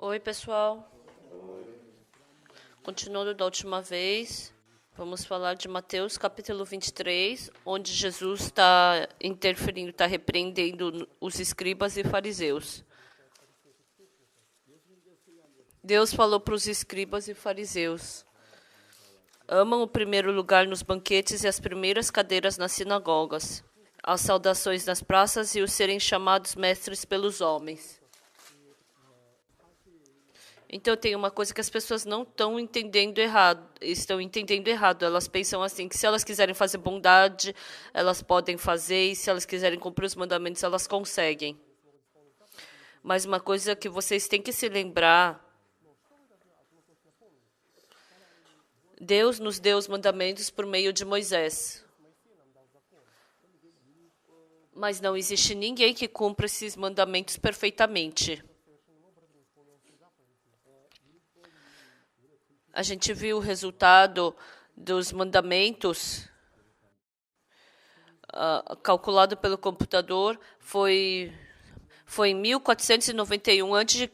Oi, pessoal. Continuando da última vez, vamos falar de Mateus capítulo 23, onde Jesus está interferindo, está repreendendo os escribas e fariseus. Deus falou para os escribas e fariseus: amam o primeiro lugar nos banquetes e as primeiras cadeiras nas sinagogas, as saudações nas praças e os serem chamados mestres pelos homens. Então, tem uma coisa que as pessoas não estão entendendo errado. Elas pensam assim, que se elas quiserem fazer bondade, elas podem fazer, e se elas quiserem cumprir os mandamentos, elas conseguem. Mas uma coisa que vocês têm que se lembrar: Deus nos deu os mandamentos por meio de Moisés. Mas não existe ninguém que cumpra esses mandamentos perfeitamente. A gente viu o resultado dos mandamentos calculado pelo computador. Foi em 1491 a.C.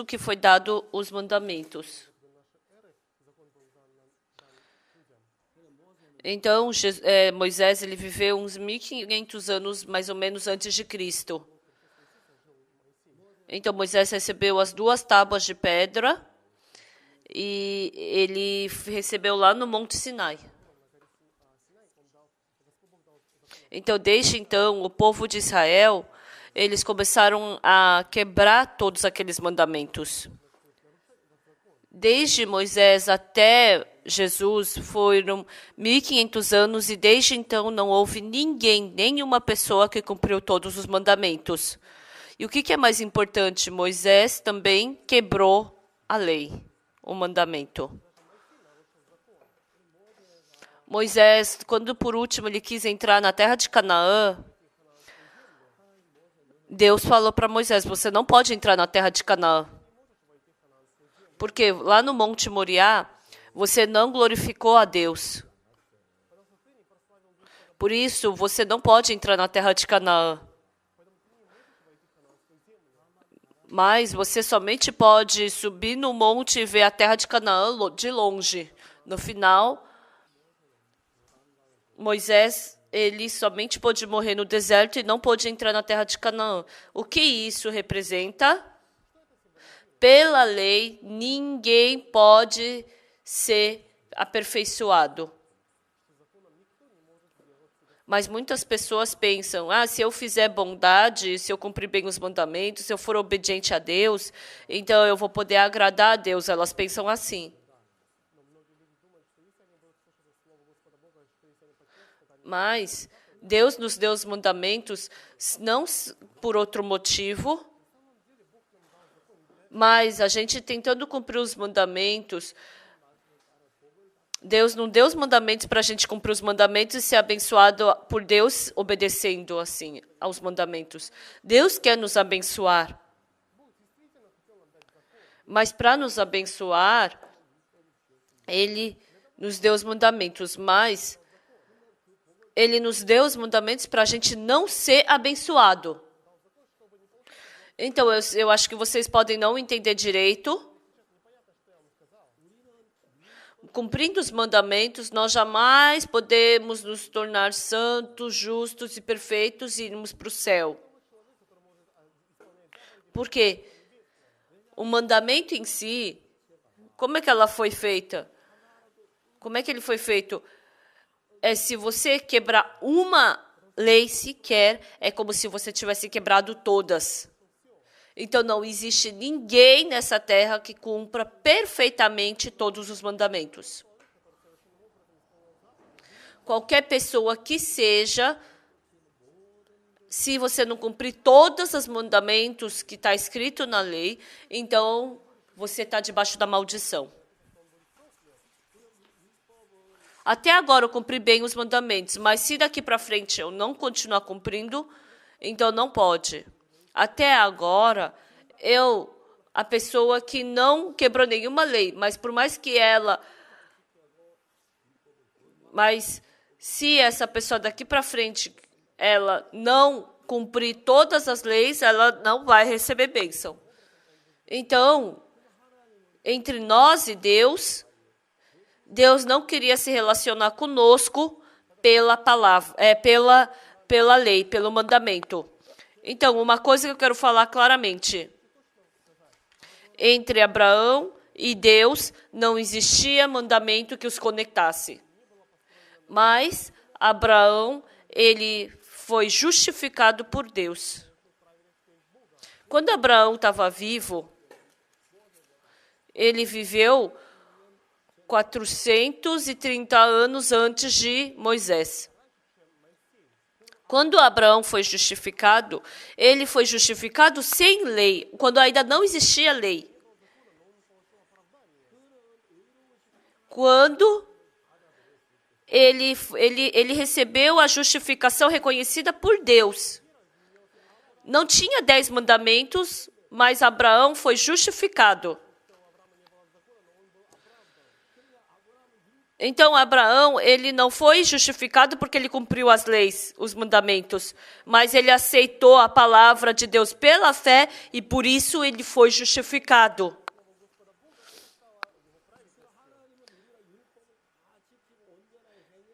que foi dado os mandamentos. Então, Moisés ele viveu uns 1500 anos, mais ou menos, antes de Cristo. Então, Moisés recebeu as 2 tábuas de pedra e ele recebeu lá no Monte Sinai. Então, desde então, o povo de Israel, eles começaram a quebrar todos aqueles mandamentos. Desde Moisés até Jesus foram 1500 anos e desde então não houve nenhuma pessoa que cumpriu todos os mandamentos. E o que é mais importante? Moisés também quebrou a lei, o mandamento. Moisés, quando por último ele quis entrar na terra de Canaã, Deus falou para Moisés: você não pode entrar na terra de Canaã. Porque lá no Monte Moriá, você não glorificou a Deus. Por isso, você não pode entrar na terra de Canaã. Mas você somente pode subir no monte e ver a terra de Canaã de longe. No final, Moisés ele somente pôde morrer no deserto e não pôde entrar na terra de Canaã. O que isso representa? Pela lei, ninguém pode ser aperfeiçoado. Mas muitas pessoas pensam: se eu fizer bondade, se eu cumprir bem os mandamentos, se eu for obediente a Deus, então eu vou poder agradar a Deus. Elas pensam assim. Mas Deus nos deu os mandamentos não por outro motivo, mas a gente tentando cumprir os mandamentos. Deus não deu os mandamentos para a gente cumprir os mandamentos e ser abençoado por Deus obedecendo assim aos mandamentos. Deus quer nos abençoar. Mas para nos abençoar, Ele nos deu os mandamentos. Mas Ele nos deu os mandamentos para a gente não ser abençoado. Então, eu acho que vocês podem não entender direito. Cumprindo os mandamentos, nós jamais podemos nos tornar santos, justos e perfeitos e irmos para o céu. Por quê? O mandamento em si, como é que ela foi feita? Como é que ele foi feito? Se você quebrar uma lei sequer, é como se você tivesse quebrado todas. Então, não existe ninguém nessa terra que cumpra perfeitamente todos os mandamentos. Qualquer pessoa que seja, se você não cumprir todos os mandamentos que está escrito na lei, então você está debaixo da maldição. Até agora eu cumpri bem os mandamentos, mas se daqui para frente eu não continuar cumprindo, então não pode. Até agora, a pessoa que não quebrou nenhuma lei, mas por mais que mas se essa pessoa daqui para frente, ela não cumprir todas as leis, ela não vai receber bênção. Então, entre nós e Deus, Deus não queria se relacionar conosco pela palavra, pela lei, pelo mandamento. Então, uma coisa que eu quero falar claramente. Entre Abraão e Deus não existia mandamento que os conectasse. Mas Abraão, ele foi justificado por Deus. Quando Abraão estava vivo, ele viveu 430 anos antes de Moisés. Quando Abraão foi justificado, ele foi justificado sem lei, quando ainda não existia lei. Quando ele recebeu a justificação reconhecida por Deus. Não tinha 10 mandamentos, mas Abraão foi justificado. Então, Abraão, ele não foi justificado porque ele cumpriu as leis, os mandamentos, mas ele aceitou a palavra de Deus pela fé e por isso ele foi justificado.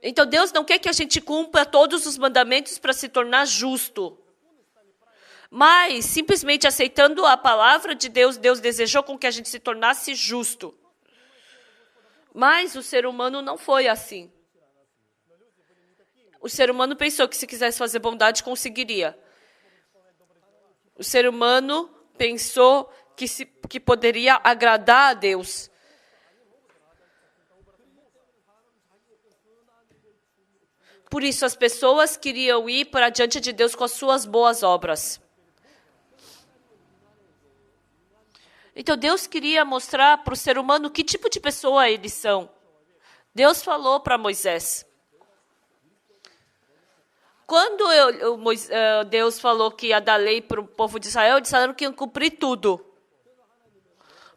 Então, Deus não quer que a gente cumpra todos os mandamentos para se tornar justo. Mas, simplesmente aceitando a palavra de Deus, Deus desejou com que a gente se tornasse justo. Mas o ser humano não foi assim. O ser humano pensou que se quisesse fazer bondade, conseguiria. O ser humano pensou que poderia agradar a Deus. Por isso, as pessoas queriam ir para diante de Deus com as suas boas obras. Então, Deus queria mostrar para o ser humano que tipo de pessoa eles são. Deus falou para Moisés. Quando Deus falou que ia dar lei para o povo de Israel, eles disseram que iam cumprir tudo.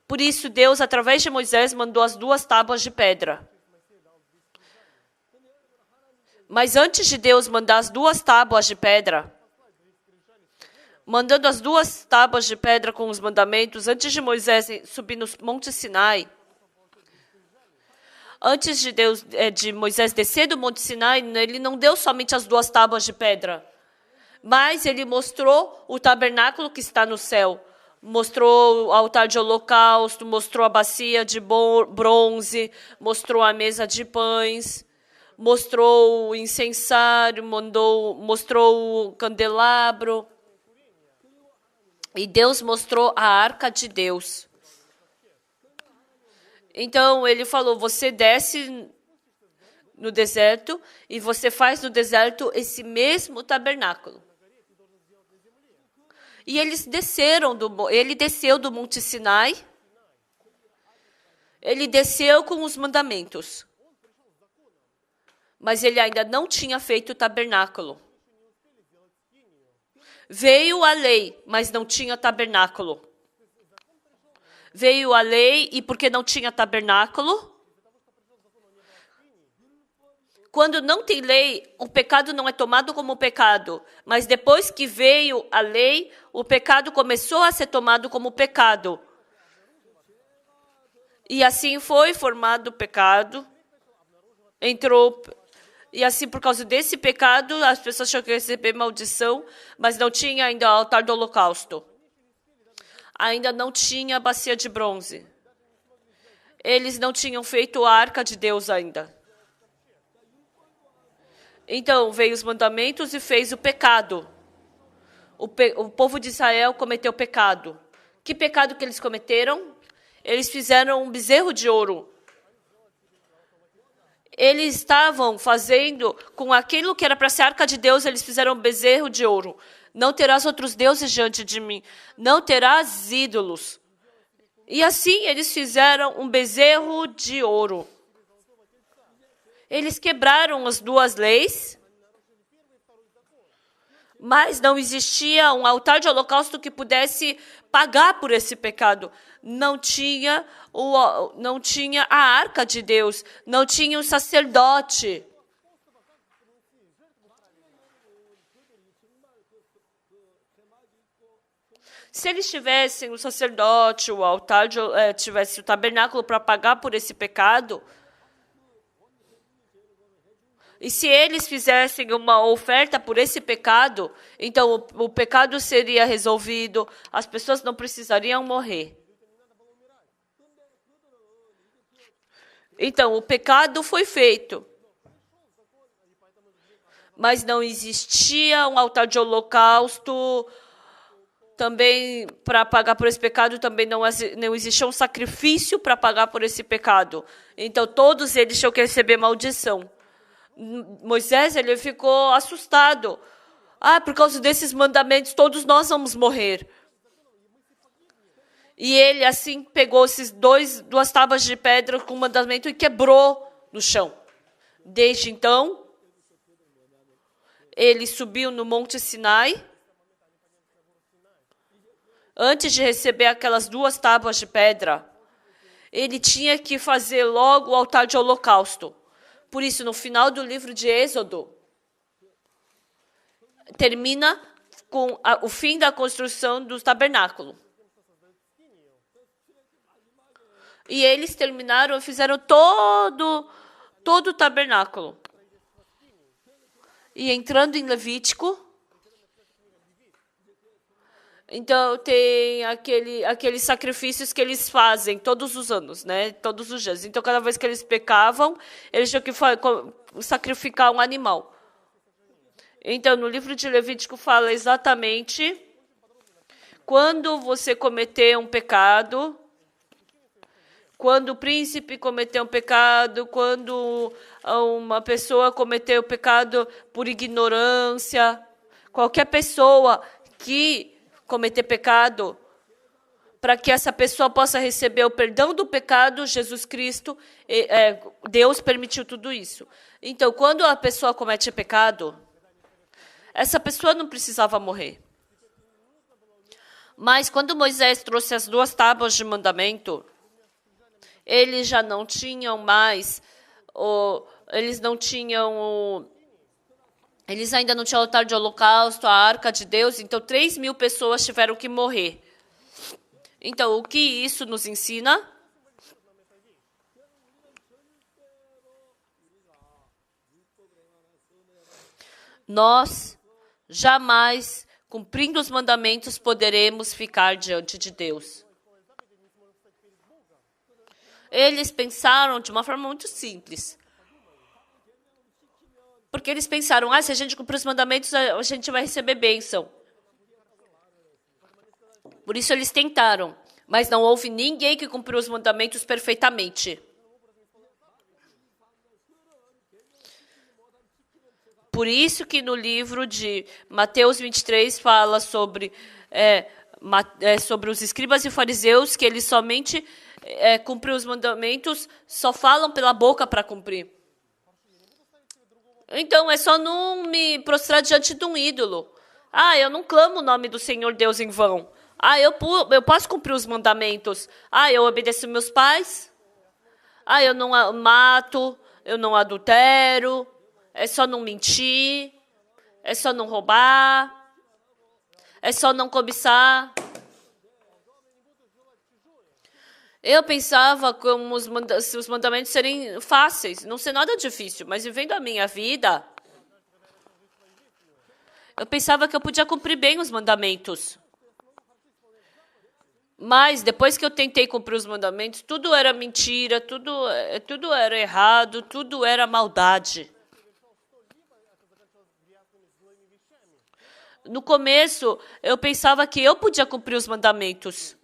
Por isso, Deus, através de Moisés, mandou as 2 tábuas de pedra. Mas antes de Deus mandar as 2 tábuas de pedra, mandando as 2 tábuas de pedra com os mandamentos, antes de Moisés subir no Monte Sinai, antes de Moisés descer do Monte Sinai, ele não deu somente as 2 tábuas de pedra, mas ele mostrou o tabernáculo que está no céu, mostrou o altar de holocausto, mostrou a bacia de bronze, mostrou a mesa de pães, mostrou o incensário, mostrou o candelabro. E Deus mostrou a arca de Deus. Então, ele falou, você desce no deserto e você faz no deserto esse mesmo tabernáculo. E ele desceu do Monte Sinai, ele desceu com os mandamentos. Mas ele ainda não tinha feito o tabernáculo. Veio a lei, mas não tinha tabernáculo. Veio a lei e porque não tinha tabernáculo? Quando não tem lei, o pecado não é tomado como pecado. Mas depois que veio a lei, o pecado começou a ser tomado como pecado. E assim foi formado o pecado. E assim, por causa desse pecado, as pessoas tinham que receber maldição, mas não tinha ainda o altar do holocausto. Ainda não tinha a bacia de bronze. Eles não tinham feito a arca de Deus ainda. Então, veio os mandamentos e fez o pecado. O povo de Israel cometeu pecado. Que pecado que eles cometeram? Eles fizeram um bezerro de ouro. Eles estavam fazendo, com aquilo que era para ser a arca de Deus, eles fizeram um bezerro de ouro. Não terás outros deuses diante de mim. Não terás ídolos. E assim eles fizeram um bezerro de ouro. Eles quebraram as 2 leis, mas não existia um altar de holocausto que pudesse pagar por esse pecado. Não tinha a arca de Deus, não tinha o sacerdote. Se eles tivessem o sacerdote, o altar, tivesse o tabernáculo para pagar por esse pecado, e se eles fizessem uma oferta por esse pecado, então o pecado seria resolvido, as pessoas não precisariam morrer. Então, o pecado foi feito. Mas não existia um altar de holocausto, também para pagar por esse pecado, também não existia um sacrifício para pagar por esse pecado. Então, todos eles tinham que receber maldição. Moisés, ele ficou assustado. Por causa desses mandamentos, todos nós vamos morrer. E ele, assim, pegou esses duas tábuas de pedra com o mandamento e quebrou no chão. Desde então, ele subiu no Monte Sinai. Antes de receber aquelas duas tábuas de pedra, ele tinha que fazer logo o altar de holocausto. Por isso, no final do livro de Êxodo, termina com o fim da construção do tabernáculo. E eles terminaram, fizeram todo o tabernáculo. E entrando em Levítico, então tem aqueles sacrifícios que eles fazem todos os anos, né? Todos os dias. Então, cada vez que eles pecavam, eles tinham que sacrificar um animal. Então, no livro de Levítico fala exatamente quando você cometer um pecado, quando o príncipe cometeu um pecado, quando uma pessoa cometeu o pecado por ignorância, qualquer pessoa que cometer pecado, para que essa pessoa possa receber o perdão do pecado, Jesus Cristo, Deus permitiu tudo isso. Então, quando a pessoa comete pecado, essa pessoa não precisava morrer. Mas quando Moisés trouxe as duas tábuas de mandamento, eles já não tinham mais, eles ainda não tinham o altar de holocausto, a arca de Deus, então 3.000 pessoas tiveram que morrer. Então, o que isso nos ensina? Nós jamais, cumprindo os mandamentos, poderemos ficar diante de Deus. Eles pensaram de uma forma muito simples. Porque eles pensaram, se a gente cumprir os mandamentos, a gente vai receber bênção. Por isso eles tentaram. Mas não houve ninguém que cumpriu os mandamentos perfeitamente. Por isso que no livro de Mateus 23 fala sobre os escribas e fariseus, que eles somente cumpriram os mandamentos, só falam pela boca para cumprir. Então, é só não me prostrar diante de um ídolo. Eu não clamo o nome do Senhor Deus em vão. Eu posso cumprir os mandamentos. Eu obedeço meus pais. Eu não mato, eu não adultero. É só não mentir. É só não roubar. É só não cobiçar. Eu pensava como se os mandamentos serem fáceis, não ser nada difícil, mas vivendo a minha vida, eu pensava que eu podia cumprir bem os mandamentos. Mas depois que eu tentei cumprir os mandamentos, tudo era mentira, tudo era errado, tudo era maldade. No começo, eu pensava que eu podia cumprir os mandamentos.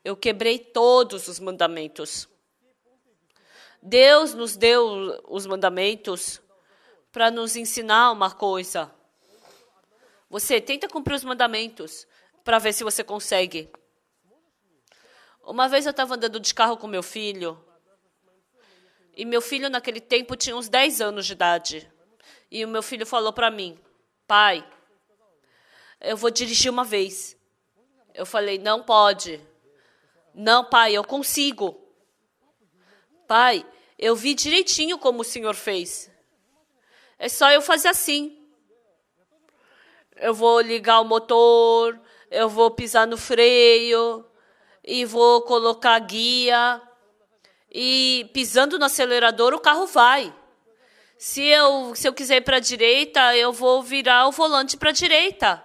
Eu quebrei todos os mandamentos. Deus nos deu os mandamentos para nos ensinar uma coisa. Você tenta cumprir os mandamentos para ver se você consegue. Uma vez eu estava andando de carro com meu filho. E meu filho, naquele tempo, tinha uns 10 anos de idade. E o meu filho falou para mim, pai, eu vou dirigir uma vez. Eu falei, não pode. Não, pai, eu consigo. Pai, eu vi direitinho como o senhor fez. É só eu fazer assim. Eu vou ligar o motor, eu vou pisar no freio e vou colocar guia. E pisando no acelerador, o carro vai. Se eu quiser ir para a direita, eu vou virar o volante para a direita.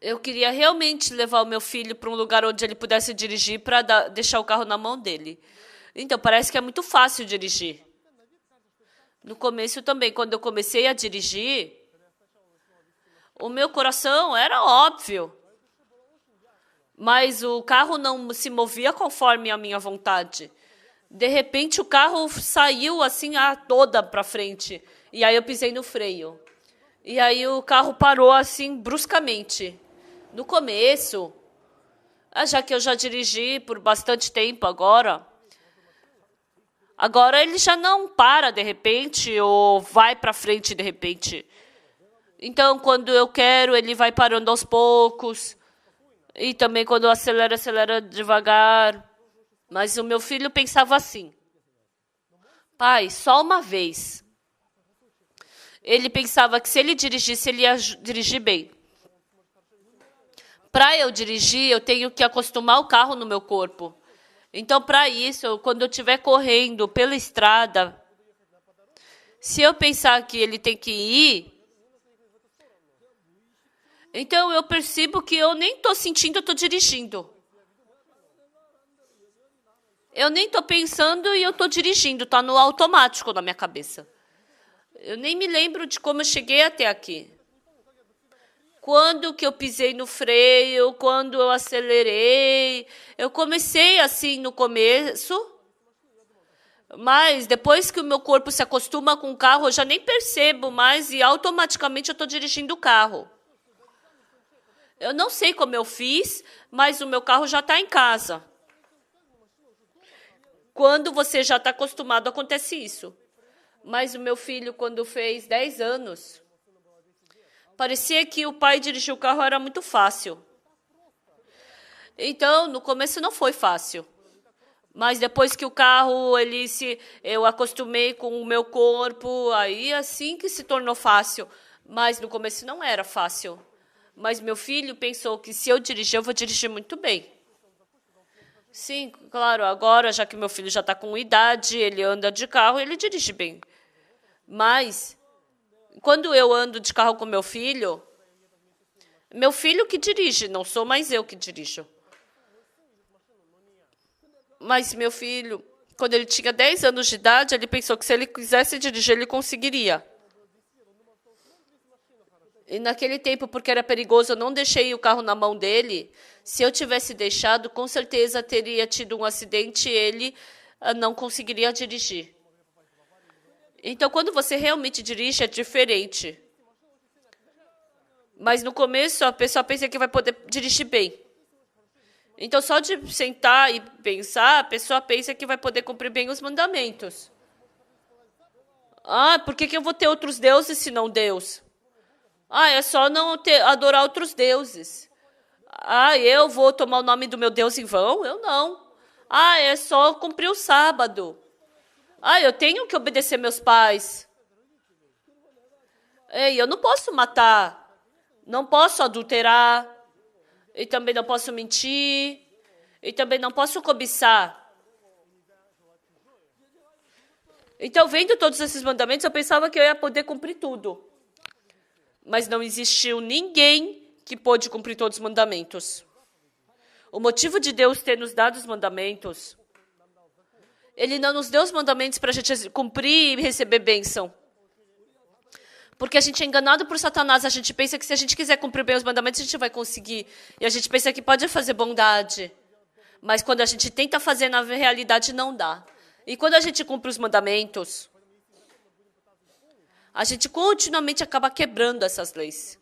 Eu queria realmente levar o meu filho para um lugar onde ele pudesse dirigir para deixar o carro na mão dele. Então, parece que é muito fácil dirigir. No começo também, quando eu comecei a dirigir, o meu coração era óbvio. Mas o carro não se movia conforme a minha vontade. De repente, o carro saiu assim, toda para frente. E aí eu pisei no freio. E aí o carro parou assim, bruscamente. No começo, já que eu já dirigi por bastante tempo agora ele já não para de repente ou vai para frente de repente. Então, quando eu quero, ele vai parando aos poucos. E também quando eu acelera devagar. Mas o meu filho pensava assim: pai, só uma vez. Ele pensava que se ele dirigisse, ele ia dirigir bem. Para eu dirigir, eu tenho que acostumar o carro no meu corpo. Então, para isso, quando eu estiver correndo pela estrada, se eu pensar que ele tem que ir, então eu percebo que eu nem estou sentindo, eu estou dirigindo. Eu nem estou pensando e eu estou dirigindo, está no automático na minha cabeça. Eu nem me lembro de como eu cheguei até aqui. Quando que eu pisei no freio, quando eu acelerei. Eu comecei assim no começo, mas depois que o meu corpo se acostuma com o carro, eu já nem percebo mais e automaticamente eu estou dirigindo o carro. Eu não sei como eu fiz, mas o meu carro já está em casa. Quando você já está acostumado, acontece isso. Mas o meu filho, quando fez 10 anos... parecia que o pai dirigir o carro era muito fácil. Então, no começo não foi fácil. Mas depois que o carro, eu acostumei com o meu corpo, aí assim que se tornou fácil. Mas no começo não era fácil. Mas meu filho pensou que se eu dirigir, eu vou dirigir muito bem. Sim, claro, agora, já que meu filho já está com idade, ele anda de carro, ele dirige bem. Mas... quando eu ando de carro com meu filho que dirige, não sou mais eu que dirijo. Mas meu filho, quando ele tinha 10 anos de idade, ele pensou que se ele quisesse dirigir, ele conseguiria. E naquele tempo, porque era perigoso, eu não deixei o carro na mão dele. Se eu tivesse deixado, com certeza teria tido um acidente e ele não conseguiria dirigir. Então, quando você realmente dirige, é diferente. Mas no começo, a pessoa pensa que vai poder dirigir bem. Então, só de sentar e pensar, a pessoa pensa que vai poder cumprir bem os mandamentos. Por que eu vou ter outros deuses se não Deus? É só não adorar outros deuses. Eu vou tomar o nome do meu Deus em vão? Eu não. É só cumprir o sábado. Eu tenho que obedecer meus pais. Eu não posso matar. Não posso adulterar. E também não posso mentir. E também não posso cobiçar. Então, vendo todos esses mandamentos, eu pensava que eu ia poder cumprir tudo. Mas não existiu ninguém que pôde cumprir todos os mandamentos. O motivo de Deus ter nos dado os mandamentos... Ele não nos deu os mandamentos para a gente cumprir e receber bênção. Porque a gente é enganado por Satanás. A gente pensa que se a gente quiser cumprir bem os mandamentos, a gente vai conseguir. E a gente pensa que pode fazer bondade. Mas quando a gente tenta fazer, na realidade, não dá. E quando a gente cumpre os mandamentos, a gente continuamente acaba quebrando essas leis.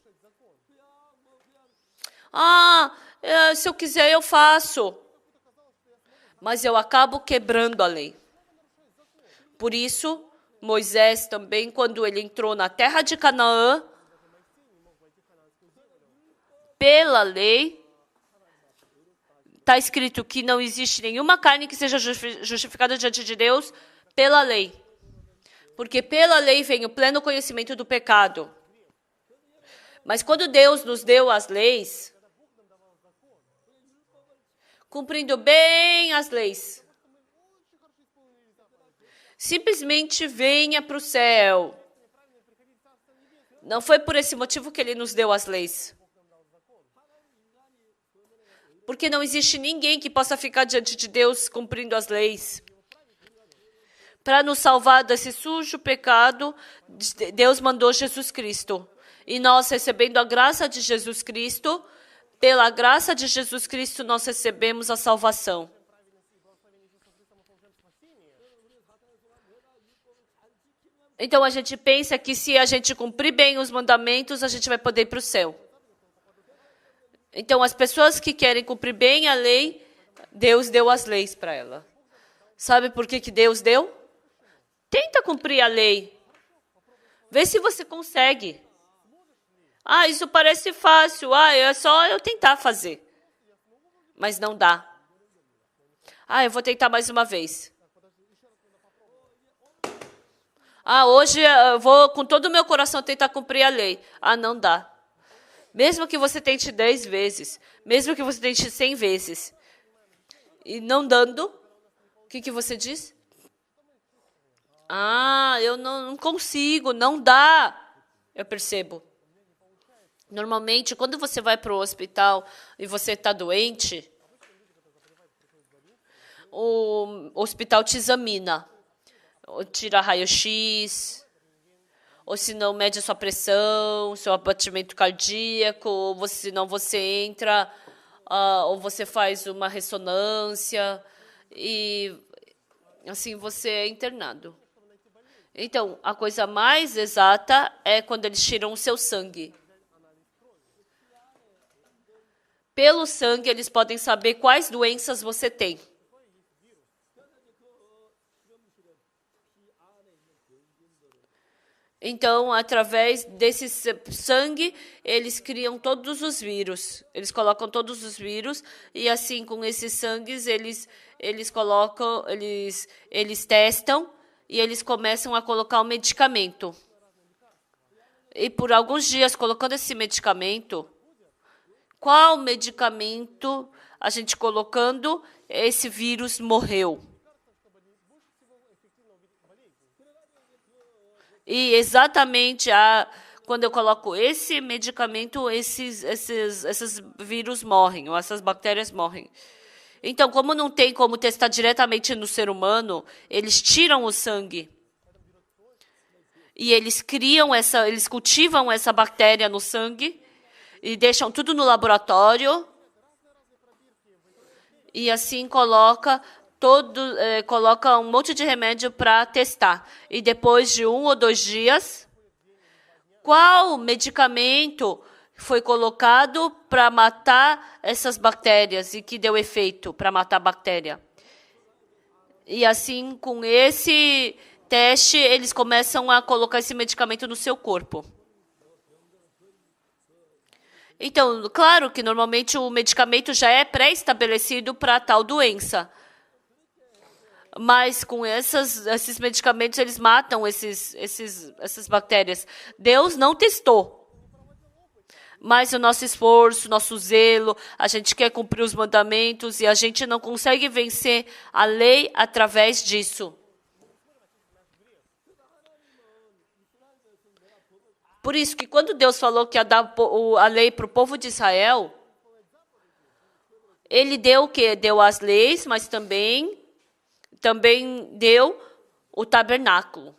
Se eu quiser, eu faço. Mas eu acabo quebrando a lei. Por isso, Moisés também, quando ele entrou na terra de Canaã, pela lei, está escrito que não existe nenhuma carne que seja justificada diante de Deus pela lei. Porque pela lei vem o pleno conhecimento do pecado. Mas quando Deus nos deu as leis, cumprindo bem as leis, simplesmente venha para o céu. Não foi por esse motivo que Ele nos deu as leis. Porque não existe ninguém que possa ficar diante de Deus cumprindo as leis. Para nos salvar desse sujo pecado, Deus mandou Jesus Cristo. E nós, recebendo a graça de Jesus Cristo, pela graça de Jesus Cristo, nós recebemos a salvação. Então, a gente pensa que se a gente cumprir bem os mandamentos, a gente vai poder ir para o céu. Então, as pessoas que querem cumprir bem a lei, Deus deu as leis para ela. Sabe por que Deus deu? Tenta cumprir a lei. Vê se você consegue. Ah, isso parece fácil. Ah, é só eu tentar fazer. Mas não dá. Ah, eu vou tentar mais uma vez. Ah, hoje eu vou com todo o meu coração tentar cumprir a lei. Ah, não dá. Mesmo que você tente 10 vezes, mesmo que você tente 100 vezes, e não dando, o que você diz? Ah, eu não consigo, não dá. Eu percebo. Normalmente, quando você vai para o hospital e você está doente, o hospital te examina. Tira raio-x, ou se não mede a sua pressão, seu batimento cardíaco, ou senão você entra, ou você faz uma ressonância, e assim você é internado. Então, a coisa mais exata é quando eles tiram o seu sangue. Pelo sangue, eles podem saber quais doenças você tem. Então, através desse sangue, eles criam todos os vírus. Eles colocam todos os vírus e assim, com esses sangues, eles colocam, eles testam e eles começam a colocar o medicamento. E por alguns dias, colocando esse medicamento, qual medicamento a gente colocando, esse vírus morreu? E exatamente quando eu coloco esse medicamento, esses vírus morrem, ou essas bactérias morrem. Então, como não tem como testar diretamente no ser humano, eles tiram o sangue. E eles eles cultivam essa bactéria no sangue e deixam tudo no laboratório. E assim coloca um monte de remédio para testar. E depois de 1 ou 2 dias, qual medicamento foi colocado para matar essas bactérias e que deu efeito para matar a bactéria? E assim, com esse teste, eles começam a colocar esse medicamento no seu corpo. Então, claro que normalmente o medicamento já é pré-estabelecido para tal doença. Mas com esses medicamentos, eles matam essas bactérias. Deus não testou. Mas o nosso esforço, nosso zelo, a gente quer cumprir os mandamentos e a gente não consegue vencer a lei através disso. Por isso que quando Deus falou que ia dar a lei para o povo de Israel, Ele deu o quê? Deu as leis, mas também deu o tabernáculo.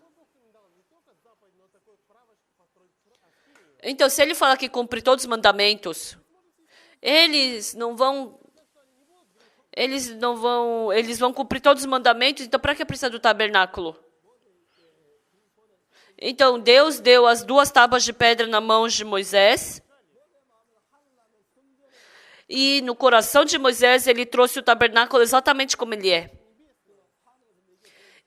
Então, se ele falar que cumpre todos os mandamentos, eles vão cumprir todos os mandamentos, então para que precisa do tabernáculo? Então, Deus deu as 2 tábuas de pedra na mão de Moisés. E no coração de Moisés, ele trouxe o tabernáculo exatamente como ele é.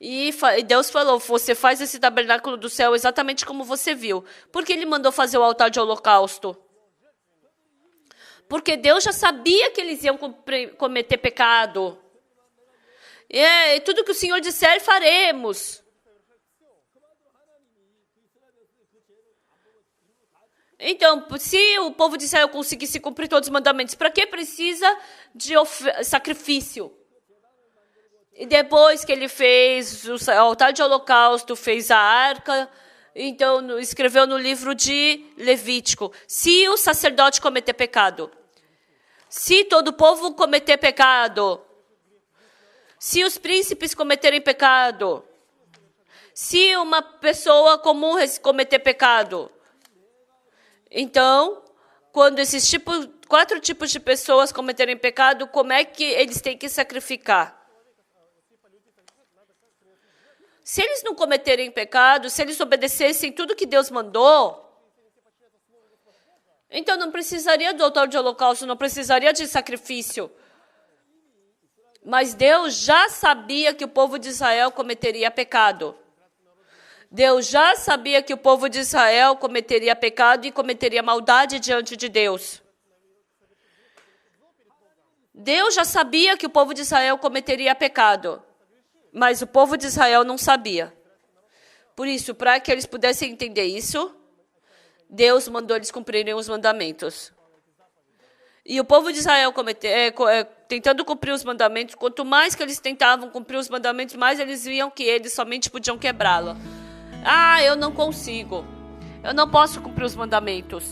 E Deus falou, você faz esse tabernáculo do céu exatamente como você viu. Por que ele mandou fazer o altar de holocausto? Porque Deus já sabia que eles iam cometer pecado. E tudo que o Senhor disser, faremos. Então, se o povo de Israel conseguisse cumprir todos os mandamentos, para que precisa de sacrifício? E depois que ele fez o altar de holocausto, fez a arca, então escreveu no livro de Levítico: se o sacerdote cometer pecado, se todo o povo cometer pecado, se os príncipes cometerem pecado, se uma pessoa comum cometer pecado, então, quando esses 4 tipos de pessoas cometerem pecado, como é que eles têm que sacrificar? Se eles não cometerem pecado, se eles obedecessem tudo que Deus mandou, então não precisaria do altar de holocausto, não precisaria de sacrifício. Mas Deus já sabia que o povo de Israel cometeria pecado. Deus já sabia que o povo de Israel cometeria pecado e cometeria maldade diante de Deus. Deus já sabia que o povo de Israel cometeria pecado. Mas o povo de Israel não sabia. Por isso, para que eles pudessem entender isso, Deus mandou eles cumprirem os mandamentos. E o povo de Israel tentando cumprir os mandamentos, quanto mais que eles tentavam cumprir os mandamentos, mais eles viam que eles somente podiam quebrá-la. Ah, eu não consigo. Eu não posso cumprir os mandamentos.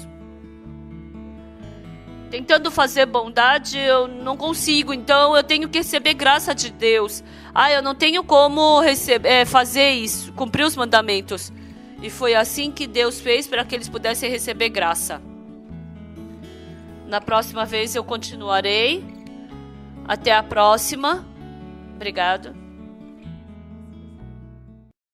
Tentando fazer bondade, eu não consigo. Então, eu tenho que receber graça de Deus. Ah, eu não tenho como fazer isso, cumprir os mandamentos. E foi assim que Deus fez para que eles pudessem receber graça. Na próxima vez eu continuarei. Até a próxima. Obrigado.